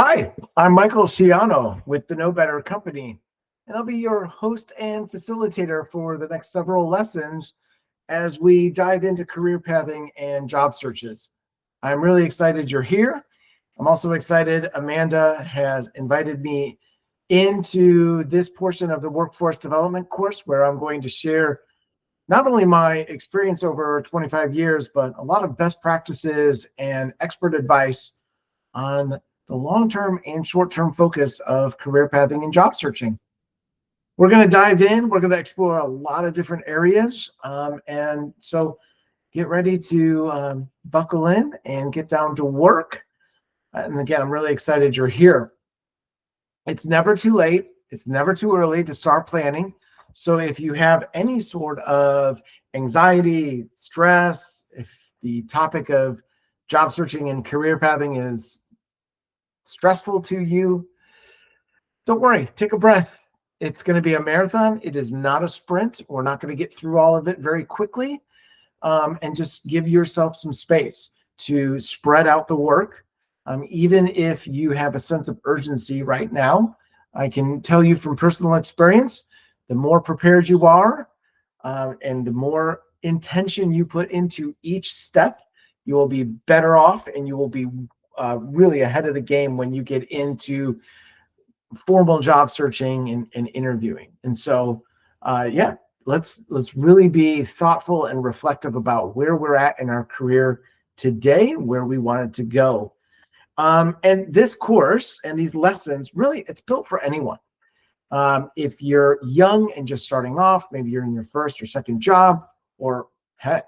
Hi, I'm Michael Ciano with the No Better Company, and I'll be your host and facilitator for the next several lessons as we dive into career pathing and job searches. I'm really excited you're here. I'm also excited Amanda has invited me into this portion of the workforce development course where I'm going to share not only my experience over 25 years, but a lot of best practices and expert advice on the long-term and short-term focus of career pathing and job searching. We're going to dive in. We're going to explore a lot of different areas. And so get ready to buckle in and get down to work. And again, I'm really excited you're here. It's never too late. It's never too early to start planning. So if you have any sort of anxiety, stress, if the topic of job searching and career pathing is stressful to you, don't worry, take a breath. It's going to be a marathon. It is not a sprint. We're not going to get through all of it very quickly. And just give yourself some space to spread out the work. Even if you have a sense of urgency right now, I can tell you from personal experience, the more prepared you are and the more intention you put into each step, you will be better off and you will be really ahead of the game when you get into formal job searching and interviewing. And so, yeah, let's really be thoughtful and reflective about where we're at in our career today, where we want it to go. And this course and these lessons, really, it's built for anyone. If you're young and just starting off, maybe you're in your first or second job, or heck,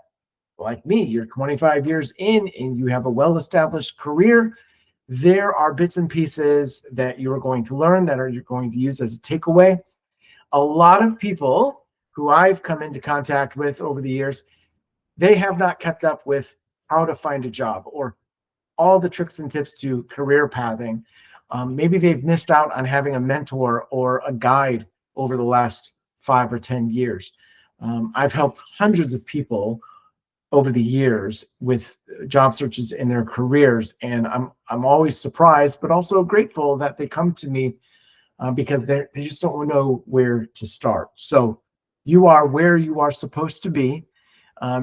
like me, you're 25 years in and you have a well-established career, there are bits and pieces that you are going to learn that you're going to use as a takeaway. A lot of people who I've come into contact with over the years, they have not kept up with how to find a job or all the tricks and tips to career pathing. Maybe they've missed out on having a mentor or a guide over the last 5 or 10 years. I've helped hundreds of people over the years with job searches in their careers, and I'm always surprised, but also grateful that they come to me because they just don't know where to start. So you are where you are supposed to be.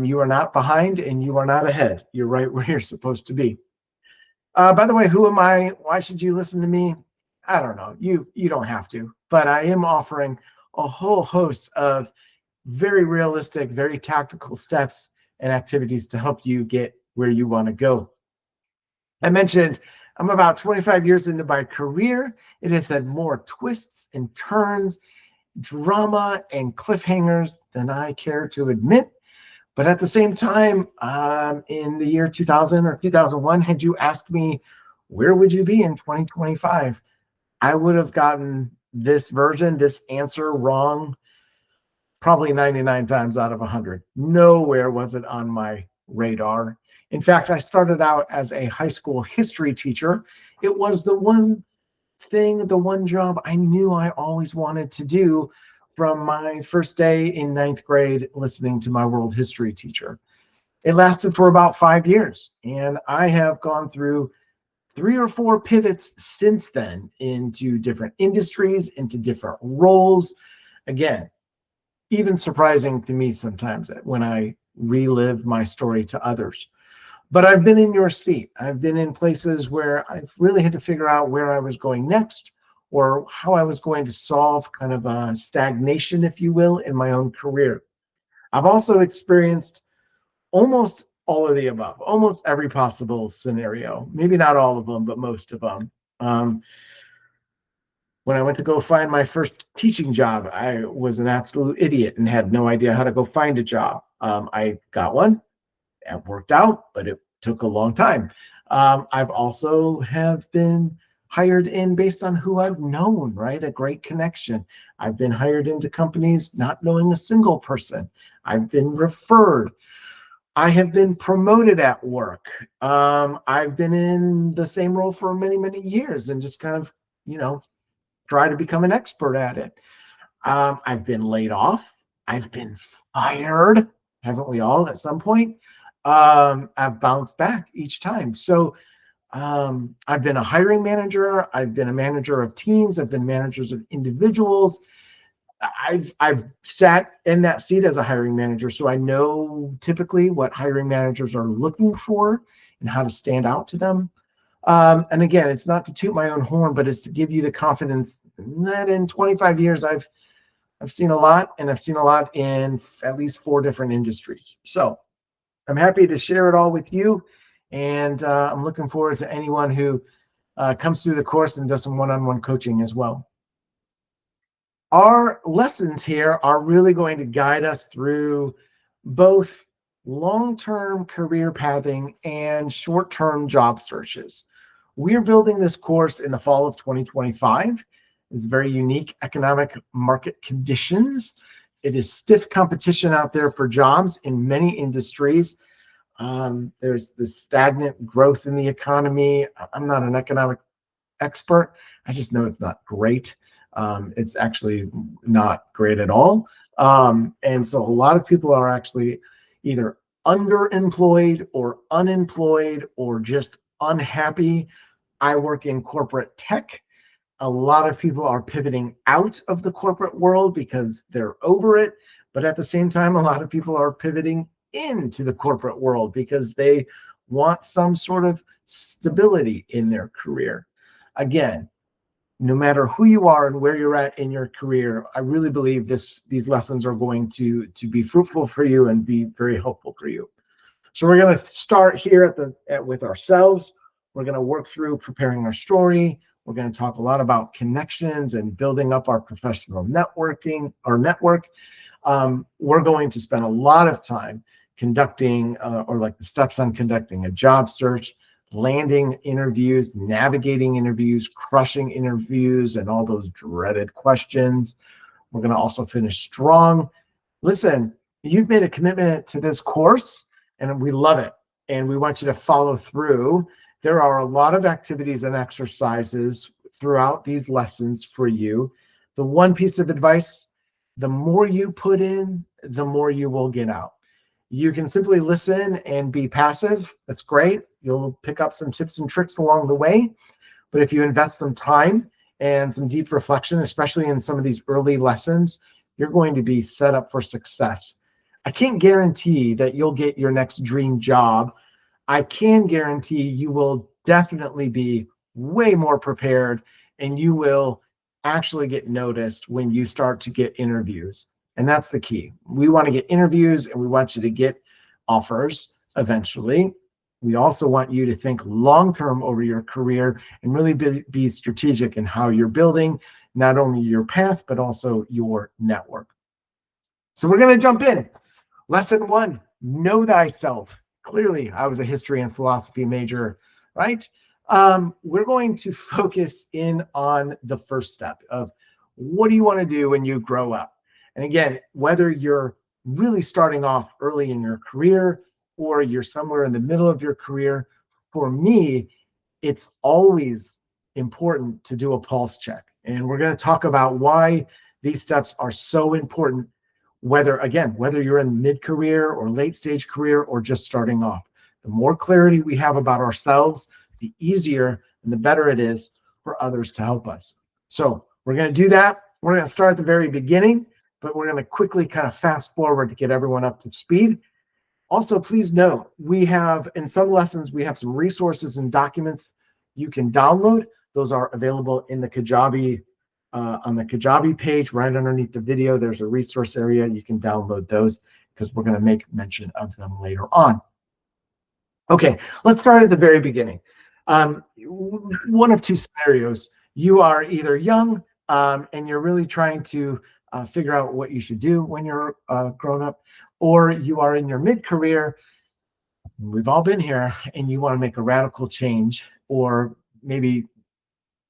You are not behind and you are not ahead. You're right where you're supposed to be. By the way, who am I? Why should you listen to me? I don't know. You don't have to, but I am offering a whole host of very realistic, very tactical steps and activities to help you get where you want to go. I mentioned I'm about 25 years into my career. It has had more twists and turns, drama and cliffhangers than I care to admit. But at the same time, in the year 2000 or 2001, had you asked me, where would you be in 2025? I would have gotten this version, this answer wrong, probably 99 times out of 100. Nowhere was it on my radar. In fact, I started out as a high school history teacher. It was the one thing, the one job I knew I always wanted to do from my first day in 9th grade listening to my world history teacher. It lasted for about 5 years, and I have gone through 3 or 4 pivots since then into different industries, into different roles. Again, even surprising to me sometimes when I relive my story to others. But I've been in your seat. I've been in places where I've really had to figure out where I was going next or how I was going to solve kind of a stagnation, if you will, in my own career. I've also experienced almost all of the above, almost every possible scenario. Maybe not all of them, but most of them. When I went to go find my first teaching job, I was an absolute idiot and had no idea how to go find a job. I got one. It worked out, but it took a long time. I've also have been hired in based on who I've known, right? A great connection. I've been hired into companies not knowing a single person. I've been referred. I have been promoted at work. I've been in the same role for many, many years and just kind of, try to become an expert at it. I've been laid off. I've been fired. Haven't we all at some point? I've bounced back each time. So I've been a hiring manager. I've been a manager of teams. I've been managers of individuals. I've sat in that seat as a hiring manager, so I know typically what hiring managers are looking for and how to stand out to them. And again, it's not to toot my own horn, but it's to give you the confidence that in 25 years I've seen a lot, and I've seen a lot in at least 4 different industries. So I'm happy to share it all with you, and I'm looking forward to anyone who comes through the course and does some one-on-one coaching as well. Our lessons here are really going to guide us through both long-term career pathing and short-term job searches. We're building this course in the fall of 2025. It's very unique economic market conditions. It is stiff competition out there for jobs in many industries. There's this stagnant growth in the economy. I'm not an economic expert. I just know it's not great. It's actually not great at all. And so a lot of people are actually either underemployed or unemployed or just unhappy. I work in corporate tech. A lot of people are pivoting out of the corporate world because they're over it. But at the same time, a lot of people are pivoting into the corporate world because they want some sort of stability in their career. Again, no matter who you are and where you're at in your career, I really believe these lessons are going to be fruitful for you and be very helpful for you. So we're going to start here with ourselves. We're going to work through preparing our story. We're going to talk a lot about connections and building up our professional networking, our network. We're going to spend a lot of time conducting or like the steps on conducting a job search, landing interviews, navigating interviews, crushing interviews, and all those dreaded questions. We're going to also finish strong. Listen, you've made a commitment to this course, and we love it. And we want you to follow through. There are a lot of activities and exercises throughout these lessons for you. The one piece of advice, the more you put in, the more you will get out. You can simply listen and be passive. That's great. You'll pick up some tips and tricks along the way. But if you invest some time and some deep reflection, especially in some of these early lessons, you're going to be set up for success. I can't guarantee that you'll get your next dream job. I can guarantee you will definitely be way more prepared, and you will actually get noticed when you start to get interviews. And that's the key. We want to get interviews, and we want you to get offers eventually. We also want you to think long-term over your career and really be strategic in how you're building not only your path, but also your network. So we're going to jump in. Lesson 1, know thyself. Clearly, I was a history and philosophy major, right? We're going to focus in on the first step of what do you want to do when you grow up? And again, whether you're really starting off early in your career or you're somewhere in the middle of your career, for me, it's always important to do a pulse check. And we're going to talk about why these steps are so important, whether you're in mid-career or late-stage career or just starting off. The more clarity we have about ourselves, the easier and the better it is for others to help us. So we're going to do that. We're going to start at the very beginning, but we're going to quickly kind of fast forward to get everyone up to speed. Also, please note, we have, in some lessons, we have some resources and documents you can download. Those are available in the Kajabi, on the Kajabi page, right underneath the video. There's a resource area. You can download those because we're going to make mention of them later on. Okay, let's start at the very beginning. One of two scenarios. You are either young and you're really trying to figure out what you should do when you're grown up, or you are in your mid-career. We've all been here, and you want to make a radical change or maybe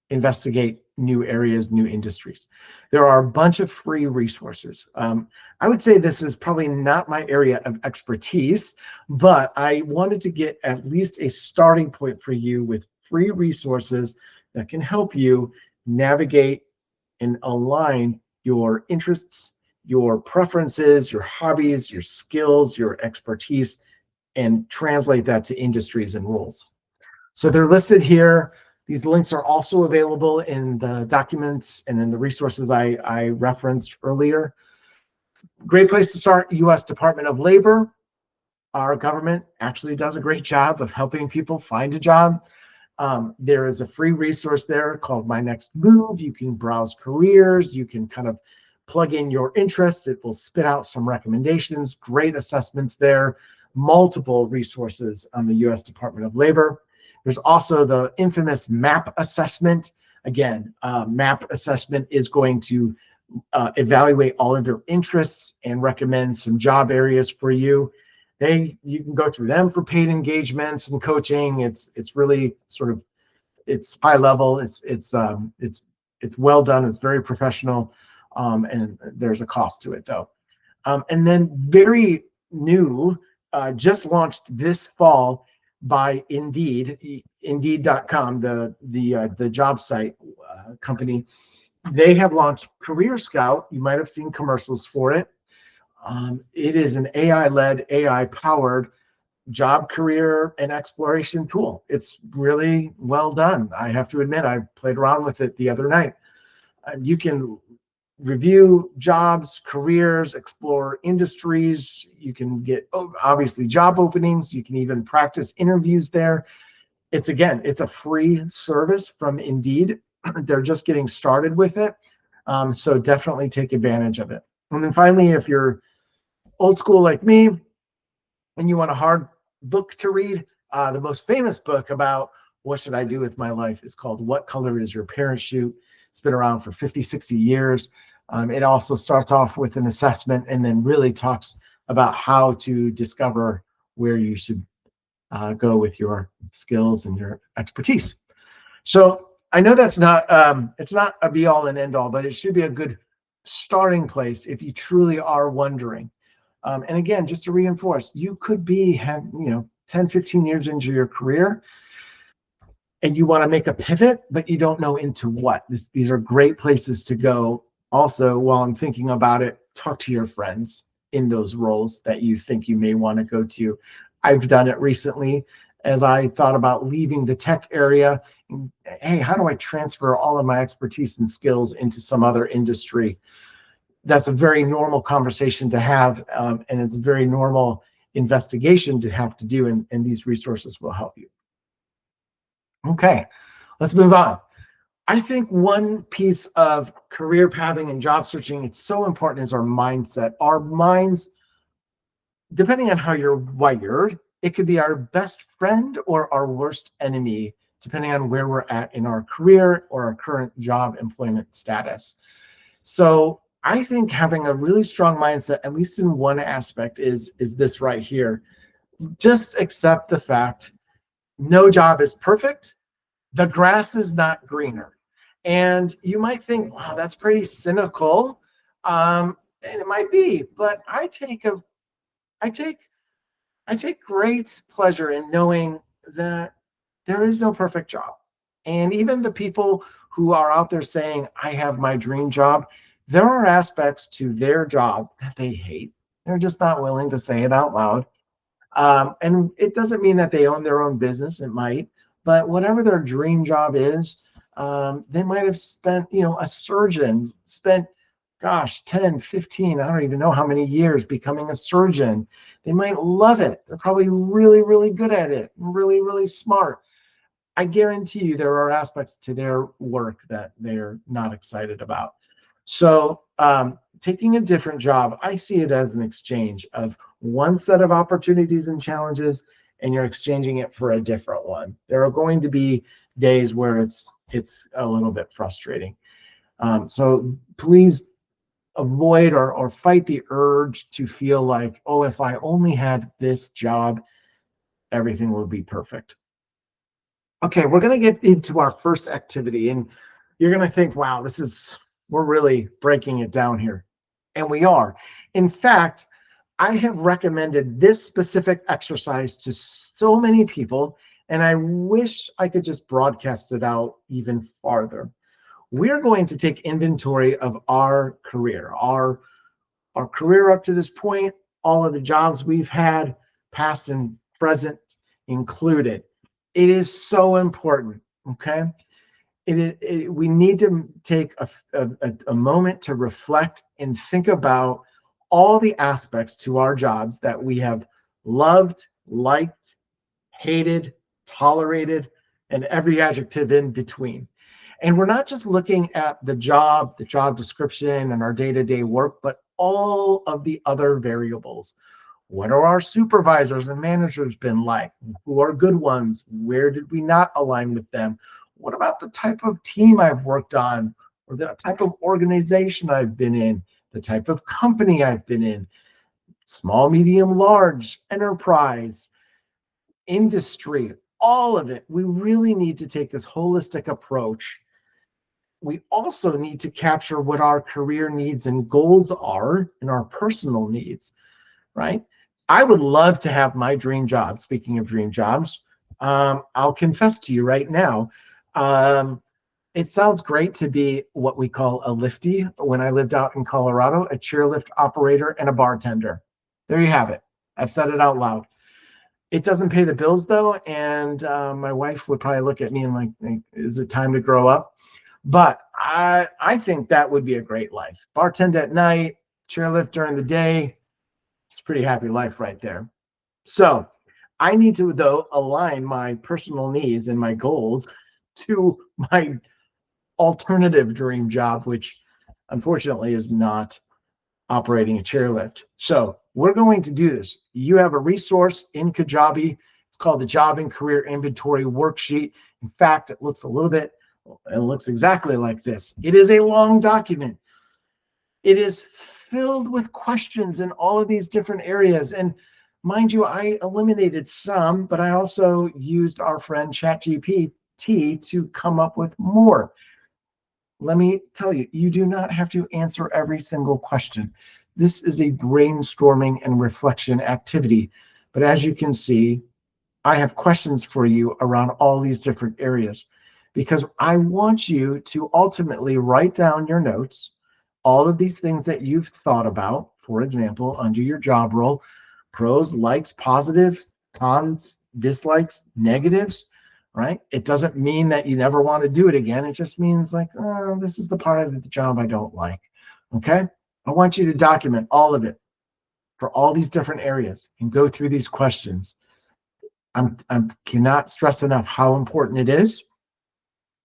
investigate new areas, new industries. There are a bunch of free resources. I would say this is probably not my area of expertise, but I wanted to get at least a starting point for you with free resources that can help you navigate and align your interests, your preferences, your hobbies, your skills, your expertise, and translate that to industries and roles. So they're listed here. These links are also available in the documents and in the resources I referenced earlier. Great place to start: U.S. Department of Labor. Our government actually does a great job of helping people find a job. There is a free resource there called My Next Move. You can browse careers. You can kind of plug in your interests. It will spit out some recommendations, great assessments there, multiple resources on the US Department of Labor. There's also the infamous MAP assessment. Again, MAP assessment is going to evaluate all of your interests and recommend some job areas for you. You can go through them for paid engagements and coaching. It's really sort of, it's high level. It's well done. It's very professional, and there's a cost to it though. And then very new, just launched this fall by Indeed, Indeed.com, the job site company. They have launched Career Scout. You might have seen commercials for it. It is an AI-led, AI-powered job, career, and exploration tool. It's really well done. I have to admit, I played around with it the other night. You can review jobs, careers, explore industries. You can get, obviously, job openings. You can even practice interviews there. It's a free service from Indeed. They're just getting started with it. So definitely take advantage of it. And then finally, if you're old school like me and you want a hard book to read, the most famous book about what should I do with my life is called What Color Is Your Parachute? It's been around for 50, 60 years. It also starts off with an assessment and then really talks about how to discover where you should go with your skills and your expertise. So I know that's not it's not a be all and end all, but it should be a good starting place if you truly are wondering. And again, just to reinforce, you could be 10, 15 years into your career and you want to make a pivot, but you don't know into what. These are great places to go. Also, while I'm thinking about it, talk to your friends in those roles that you think you may want to go to. I've done it recently as I thought about leaving the tech area. Hey, how do I transfer all of my expertise and skills into some other industry? That's a very normal conversation to have, and it's a very normal investigation to have to do, and these resources will help you. Okay, let's move on. I think one piece of career pathing and job searching, it's so important, is our mindset. Our minds, depending on how you're wired, it could be our best friend or our worst enemy, depending on where we're at in our career or our current job employment status. So I think having a really strong mindset, at least in one aspect, is this right here. Just accept the fact no job is perfect. The grass is not greener. And you might think, wow, that's pretty cynical. And it might be, but I take great pleasure in knowing that there is no perfect job. And even the people who are out there saying, I have my dream job, there are aspects to their job that they hate. They're just not willing to say it out loud. And it doesn't mean that they own their own business. It might, but whatever their dream job is, they might have spent, a surgeon spent, gosh, 10, 15, I don't even know how many years becoming a surgeon. They might love it. They're probably really, really good at it, really, really smart. I guarantee you there are aspects to their work that they're not excited about. So taking a different job, I see it as an exchange of one set of opportunities and challenges, and you're exchanging it for a different one. There are going to be days where it's a little bit frustrating. So please avoid or fight the urge to feel like, oh, if I only had this job, everything would be perfect. Okay, we're going to get into our first activity, and you're going to think, wow, we're really breaking it down here. And we are. In fact, I have recommended this specific exercise to so many people, and I wish I could just broadcast it out even farther. We're going to take inventory of our career, our career up to this point, all of the jobs we've had, past and present included. It is so important. Okay. We need to take a moment to reflect and think about all the aspects to our jobs that we have loved, liked, hated, tolerated, and every adjective in between. And we're not just looking at the job description, and our day to day work, but all of the other variables. What are our supervisors and managers been like? Who are good ones? Where did we not align with them? What about the type of team I've worked on, or the type of organization I've been in, the type of company I've been in, small, medium, large, enterprise, industry, all of it. We really need to take this holistic approach. We also need to capture what our career needs and goals are and our personal needs, right? I would love to have my dream job. Speaking of dream jobs, I'll confess to you right now, it sounds great to be what we call a lifty. When I lived out in Colorado, a chairlift operator and a bartender. There you have it. I've said it out loud. It doesn't pay the bills though, and my wife would probably look at me and like, is it time to grow up? But I think that would be a great life. Bartend at night, chairlift during the day. It's a pretty happy life right there. So I need to, though, align my personal needs and my goals to my alternative dream job, which unfortunately is not operating a chairlift. So we're going to do this. You have a resource in Kajabi. It's called the Job and Career Inventory Worksheet. In fact, it looks exactly like this. It is a long document. It is filled with questions in all of these different areas. And mind you, I eliminated some, but I also used our friend ChatGPT to come up with more. Let me tell you, you do not have to answer every single question. This is a brainstorming and reflection activity. But as you can see, I have questions for you around all these different areas, because I want you to ultimately write down your notes, all of these things that you've thought about, for example, under your job role, pros, likes, positives, cons, dislikes, negatives, right? It doesn't mean that you never want to do it again. It just means like, oh, this is the part of the job I don't like. Okay. I want you to document all of it for all these different areas and go through these questions. I cannot stress enough how important it is.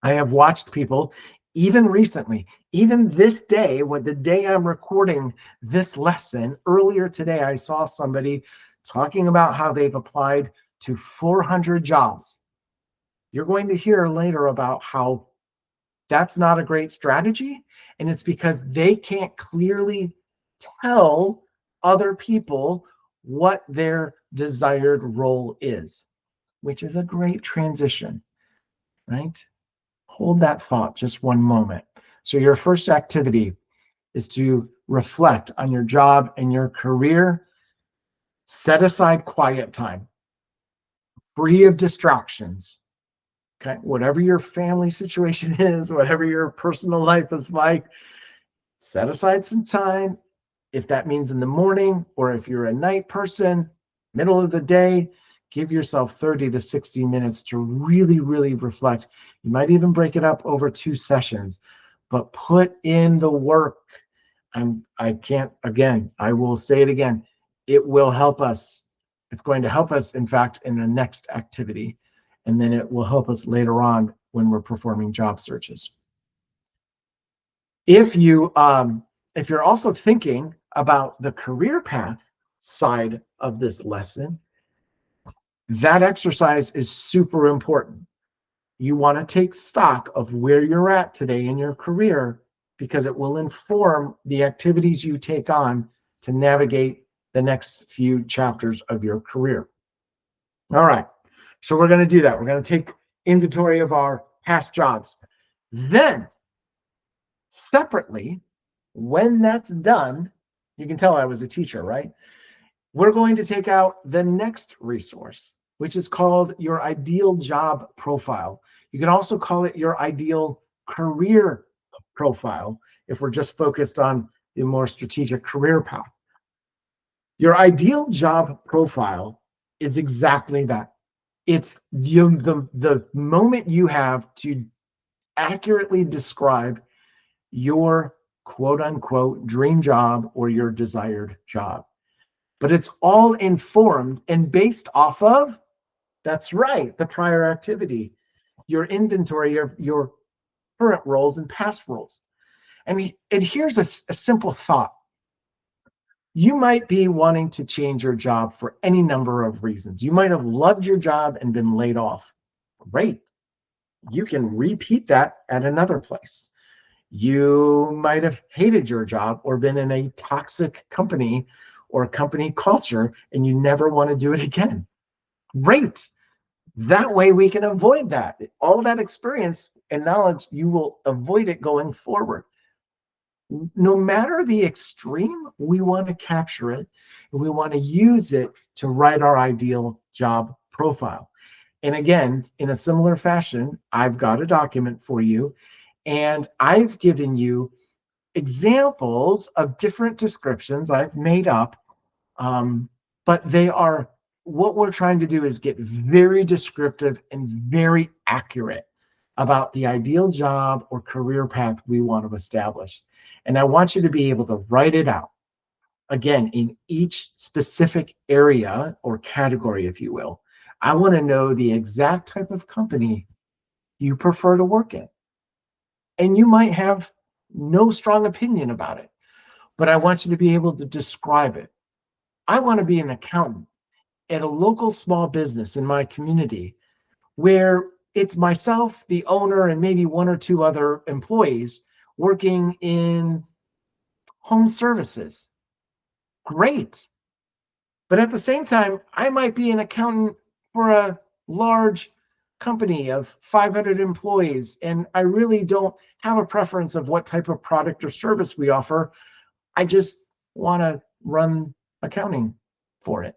I have watched people, even recently, even this day, the day I'm recording this lesson, earlier today, I saw somebody talking about how they've applied to 400 jobs. You're going to hear later about how that's not a great strategy. And it's because they can't clearly tell other people what their desired role is, which is a great transition, right? Hold that thought just one moment. So your first activity is to reflect on your job and your career. Set aside quiet time, free of distractions. Okay, whatever your family situation is, whatever your personal life is like, set aside some time. If that means in the morning, or if you're a night person, middle of the day, give yourself 30 to 60 minutes to really, really reflect. You might even break it up over 2 sessions, but put in the work. I will say it again. It will help us. It's going to help us, in fact, in the next activity. And then it will help us later on when we're performing job searches. If you're also thinking about the career path side of this lesson, that exercise is super important. You want to take stock of where you're at today in your career, because it will inform the activities you take on to navigate the next few chapters of your career. All right, so we're going to do that. We're going to take inventory of our past jobs. Then, separately, when that's done, you can tell I was a teacher, right? We're going to take out the next resource, which is called your ideal job profile. You can also call it your ideal career profile if we're just focused on the more strategic career path. Your ideal job profile is exactly that. It's the moment you have to accurately describe your quote unquote dream job or your desired job. But it's all informed and based off of, that's right, the prior activity, your inventory, your current roles and past roles. I mean, and here's a simple thought. You might be wanting to change your job for any number of reasons. You might have loved your job and been laid off. Great. You can repeat that at another place. You might have hated your job or been in a toxic company or company culture and you never want to do it again. Great. That way we can avoid that. All that experience and knowledge, you will avoid it going forward. No matter the extreme, we want to capture it and we want to use it to write our ideal job profile. And again, in a similar fashion, I've got a document for you and I've given you examples of different descriptions I've made up, but they are, what we're trying to do is get very descriptive and very accurate about the ideal job or career path we want to establish. And I want you to be able to write it out. Again, in each specific area or category, if you will. I want to know the exact type of company you prefer to work in. And you might have no strong opinion about it, but I want you to be able to describe it. I want to be an accountant at a local small business in my community where it's myself, the owner, and maybe one or two other employees working in home services. Great. But at the same time, I might be an accountant for a large company of 500 employees, and I really don't have a preference of what type of product or service we offer. I just want to run accounting for it.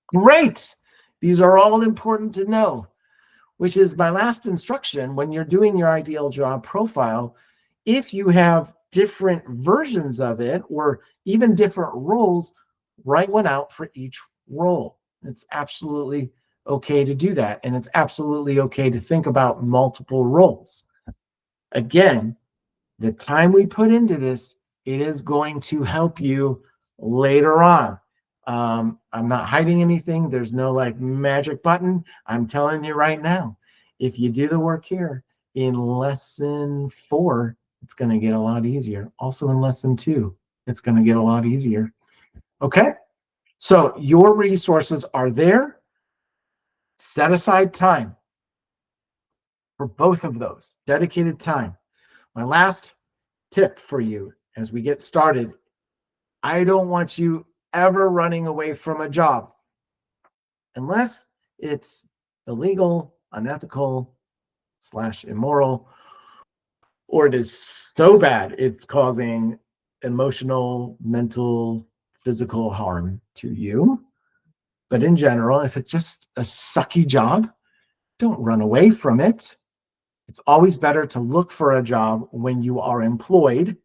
Great. These are all important to know, which is my last instruction when you're doing your ideal job profile. If you have different versions of it or even different roles, write one out for each role. It's absolutely okay to do that. And it's absolutely okay to think about multiple roles. Again, the time we put into this, it is going to help you later on. I'm not hiding anything. There's no like magic button. I'm telling you right now, if you do the work here in lesson 4, it's going to get a lot easier. Also in lesson 2, it's going to get a lot easier. Okay? So your resources are there. Set aside time for both of those, dedicated time. My last tip for you as we get started, I don't want you ever running away from a job unless it's illegal, unethical, / immoral, or it is so bad it's causing emotional, mental, physical harm to you. But in general, if it's just a sucky job, don't run away from it. It's always better to look for a job when you are employed.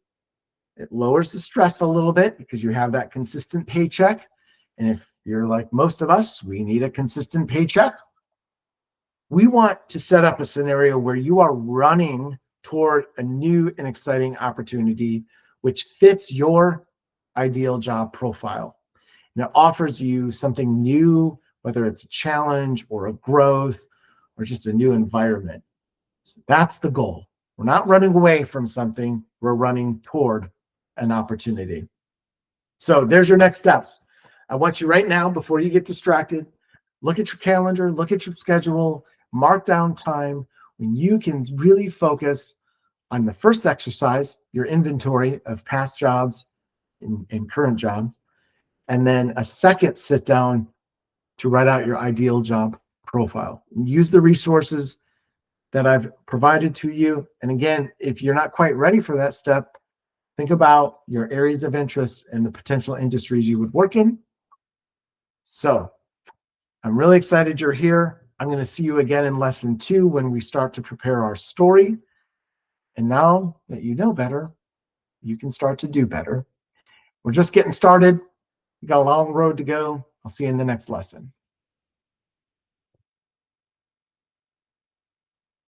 It lowers the stress a little bit because you have that consistent paycheck. And if you're like most of us, we need a consistent paycheck. We want to set up a scenario where you are running toward a new and exciting opportunity which fits your ideal job profile. And it offers you something new, whether it's a challenge or a growth or just a new environment. So that's the goal. We're not running away from something, we're running toward an opportunity. So there's your next steps. I want you right now, before you get distracted, look at your calendar, look at your schedule, mark down time when you can really focus on the first exercise, your inventory of past jobs and current jobs, and then a second sit down to write out your ideal job profile. Use the resources that I've provided to you. And again, if you're not quite ready for that step, think about your areas of interest and the potential industries you would work in. So I'm really excited you're here. I'm going to see you again in lesson 2 when we start to prepare our story. And now that you know better, you can start to do better. We're just getting started. We got a long road to go. I'll see you in the next lesson.